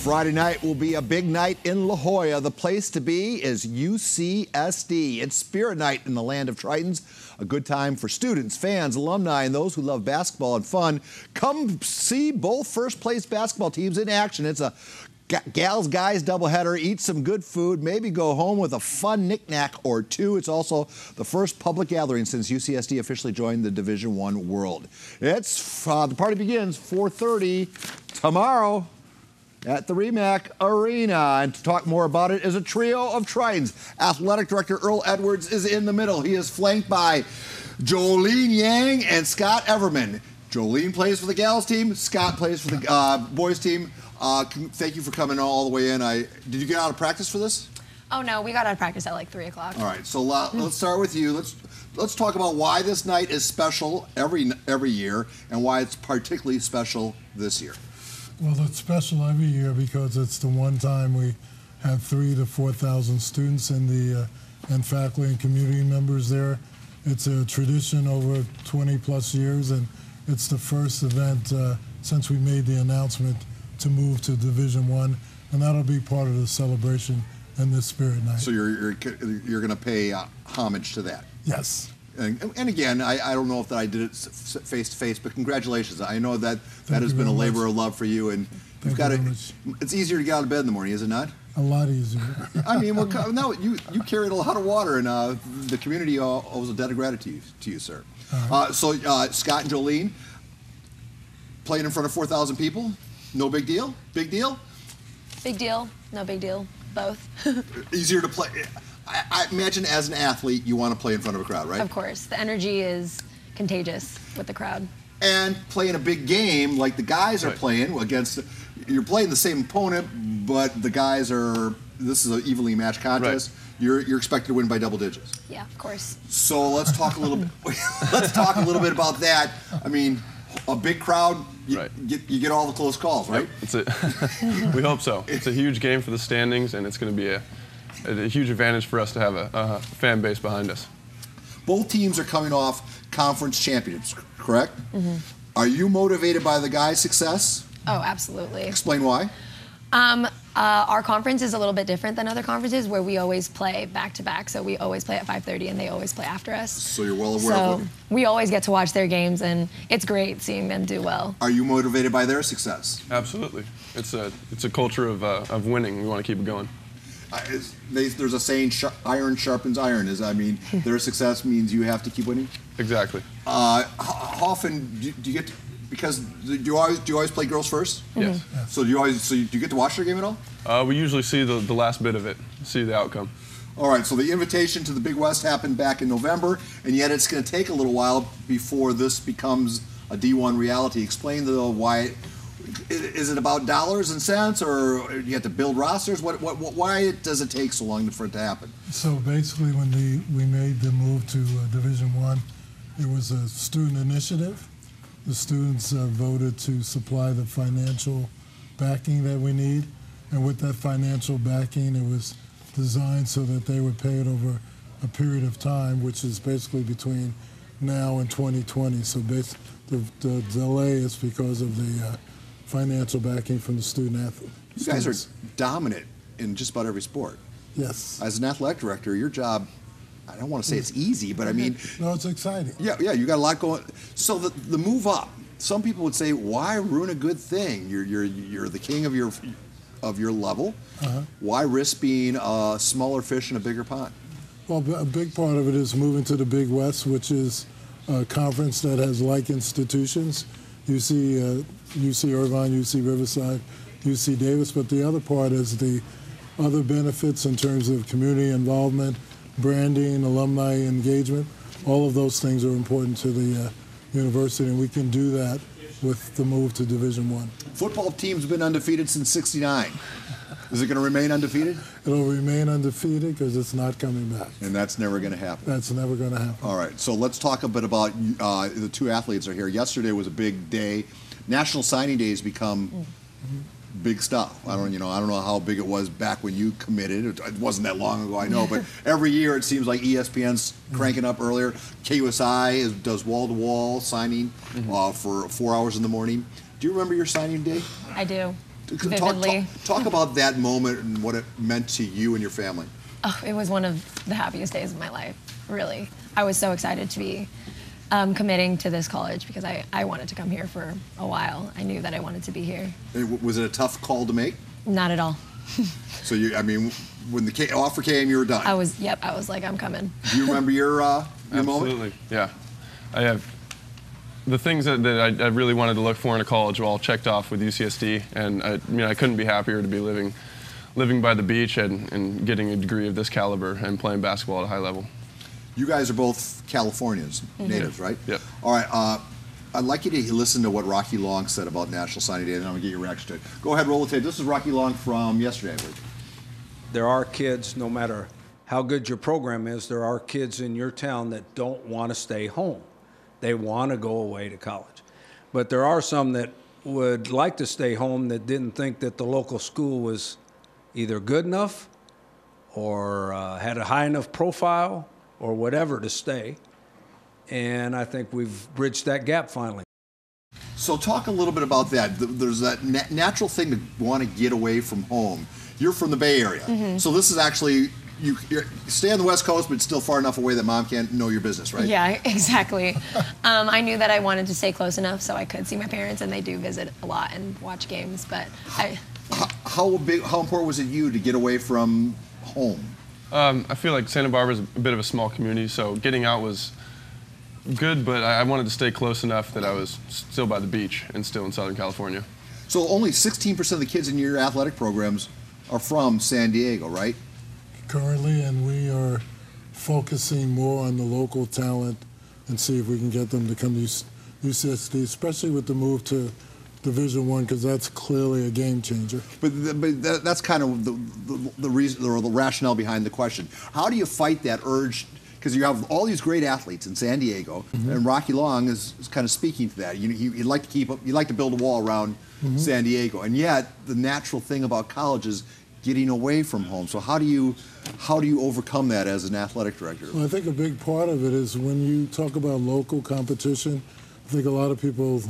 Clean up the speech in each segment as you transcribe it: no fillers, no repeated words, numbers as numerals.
Friday night will be a big night in La Jolla. The place to be is UCSD. It's Spirit Night in the land of Tritons, a good time for students, fans, alumni, and those who love basketball and fun. Come see both first-place basketball teams in action. It's a gals guys doubleheader. Eat some good food, maybe go home with a fun knick-knack or two. It's also the first public gathering since UCSD officially joined the Division I world. It's the party begins 4:30 tomorrow at the REMAC Arena. And to talk more about it is a trio of Tritons. Athletic Director Earl Edwards is in the middle. He is flanked by Jolene Yang and Scott Everman. Jolene plays for the gals team. Scott plays for the boys team. Thank you for coming all the way in. Did you get out of practice for this? Oh no, we got out of practice at like 3 o'clock. All right, so let's start with you. Let's talk about why this night is special every year and why it's particularly special this year. Well, it's special every year because it's the one time we have 3,000 to 4,000 students and faculty and community members there. It's a tradition over 20 plus years, and it's the first event since we made the announcement to move to Division I, and that'll be part of the celebration in this Spirit Night. So you're going to pay homage to that? Yes. And again, I don't know if I did it face to face, but congratulations. I know that has been a labor of love for you, and you've got it. It's easier to get out of bed in the morning, is it not? A lot easier. I mean, well, no, you carried a lot of water, and the community owes a debt of gratitude to you, sir. Right. So Scott and Jolene playing in front of 4,000 people. No big deal? Big deal? Big deal. No big deal. Both. Easier to play. I imagine as an athlete, you want to play in front of a crowd, right? Of course. The energy is contagious with the crowd. And playing a big game like the guys are playing against, you're playing the same opponent, but the guys are, this is an evenly matched contest. Right. You're expected to win by double digits. Yeah, of course. So let's talk a little bit. Let's talk a little bit about that. I mean, a big crowd, you get all the close calls, right? Yep. We hope so. It's a huge game for the standings, and it's going to be a huge advantage for us to have a fan base behind us. Both teams are coming off conference championships, correct? Mm-hmm. Are you motivated by the guys' success? Oh, absolutely. Explain why. Our conference is a little bit different than other conferences where we always play back-to-back. So we always play at 5:30 and they always play after us. So you're well aware of it. We always get to watch their games, and it's great seeing them do well. Are you motivated by their success? Absolutely. It's a culture of winning. We want to keep it going. There's a saying, iron sharpens iron. Their success means you have to keep winning? Exactly. How often do you get to, because do you always play girls first? Yes. Mm-hmm. So do you get to watch their game at all? We usually see the last bit of it, see the outcome. All right, so the invitation to the Big West happened back in November, and yet it's going to take a little while before this becomes a D1 reality. Explain why. Is it about dollars and cents, or do you have to build rosters? Why does it take so long for it to happen? So basically, when we made the move to Division I, it was a student initiative. The students voted to supply the financial backing that we need, and with that financial backing, it was designed so that they would pay it over a period of time, which is basically between now and 2020. So the delay is because of the financial backing from the student athletes. You guys are dominant in just about every sport. Yes. As an athletic director, your job, I don't want to say it's easy, but I mean... No, it's exciting. Yeah, you got a lot going. So the move up, some people would say, why ruin a good thing? You're the king of your level. Uh-huh. Why risk being a smaller fish in a bigger pond? Well, a big part of it is moving to the Big West, which is a conference that has like institutions. UC Irvine, UC Riverside, UC Davis, but the other part is the other benefits in terms of community involvement, branding, alumni engagement. All of those things are important to the university, and we can do that with the move to Division I. Football team's been undefeated since '69. Is it going to remain undefeated? It'll remain undefeated because it's not coming back. And that's never going to happen. That's never going to happen. All right, so let's talk a bit about the two athletes are here. Yesterday was a big day. National Signing Day has become big stuff. I don't know how big it was back when you committed. It wasn't that long ago, I know, but every year it seems like ESPN's cranking up earlier. KUSI does wall-to-wall signing for 4 hours in the morning. Do you remember your signing day? I do. vividly. Talk about that moment and what it meant to you and your family. Oh, it was one of the happiest days of my life, really. I was so excited to be committing to this college because I wanted to come here for a while. I knew that I wanted to be here. Was it a tough call to make? Not at all. So I mean, when the offer came, you were done. I was like, I'm coming. Do you remember your moment? Absolutely, yeah. I have the things that I really wanted to look for in a college were all checked off with UCSD, and I couldn't be happier to be living by the beach and getting a degree of this caliber and playing basketball at a high level. You guys are both Californians, natives, right? Yep. All right. I'd like you to listen to what Rocky Long said about National Signing Day, and I'm going to get your reaction to it. Go ahead, roll the tape. This is Rocky Long from yesterday, I believe. There are kids, no matter how good your program is, there are kids in your town that don't want to stay home. They want to go away to college. But there are some that would like to stay home that didn't think that the local school was either good enough or had a high enough profile or whatever to stay. And I think we've bridged that gap finally. So talk a little bit about that. There's that natural thing to want to get away from home. You're from the Bay Area. So this is actually, you stay on the West Coast, but it's still far enough away that mom can't know your business, right? Yeah, exactly. I knew that I wanted to stay close enough so I could see my parents, and they do visit a lot and watch games, but How important was it to you to get away from home? I feel like Santa Barbara is a bit of a small community, so getting out was good, but I wanted to stay close enough that I was still by the beach and still in Southern California. So only 16% of the kids in your athletic programs are from San Diego, right? Currently, and we are focusing more on the local talent and see if we can get them to come to UCSD, especially with the move to Division I, because that's clearly a game changer. But that's kind of the reason or the rationale behind the question. How do you fight that urge? Because you have all these great athletes in San Diego, and Rocky Long is kind of speaking to that. You'd like to build a wall around San Diego, and yet the natural thing about college is getting away from home. So how do you overcome that as an athletic director? Well, I think a big part of it is when you talk about local competition. I think a lot of people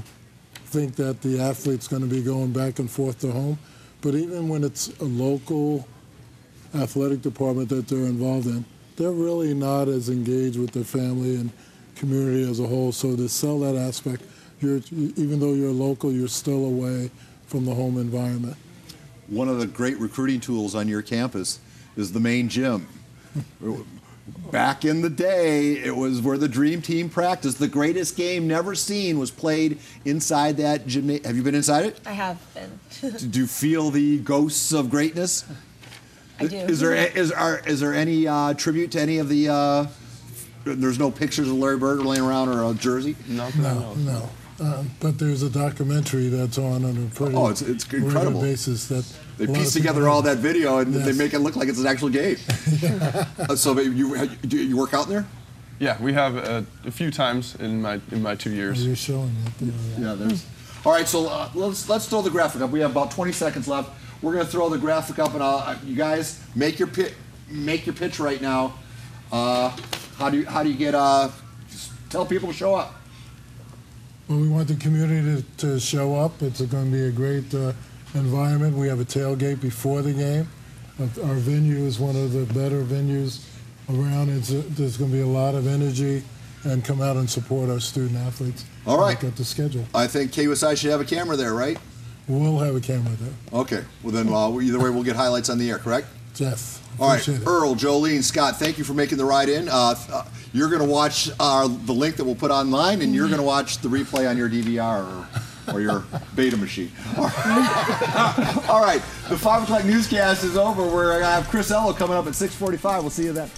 think that the athlete's going to be going back and forth to home, but even when it's a local athletic department that they're involved in, they're really not as engaged with their family and community as a whole. So to sell that aspect, even though you're local, you're still away from the home environment. One of the great recruiting tools on your campus is the main gym. Back in the day, it was where the dream team practiced. The greatest game never seen was played inside that gym. Have you been inside it? I have been. Do you feel the ghosts of greatness? I do. Is there any tribute to any of the? There's no pictures of Larry Bird laying around or a jersey. No. But there's a documentary that's on a pretty it's incredible basis that they piece together all that video and they make it look like it's an actual game. So you work out in there? Yeah, we have a few times in my 2 years. You're showing it. Yeah, there's. All right, so let's throw the graphic up. We have about 20 seconds left. We're going to throw the graphic up, and you guys make your pitch right now. How do you get? Tell people to show up. Well, we want the community to show up. It's going to be a great environment. We have a tailgate before the game. Our venue is one of the better venues around. There's going to be a lot of energy, and come out and support our student athletes. All right. Look at the schedule. I think KUSI should have a camera there, right? We'll have a camera there. Okay. Well, then either way, we'll get highlights on the air, correct? Yes. All right. Earl, Jolene, Scott, thank you for making the ride in. You're going to watch the link that we'll put online, and you're going to watch the replay on your DVR or your beta machine. All right. The 5 o'clock newscast is over. We're going to have Chris Ello coming up at 6:45. We'll see you then.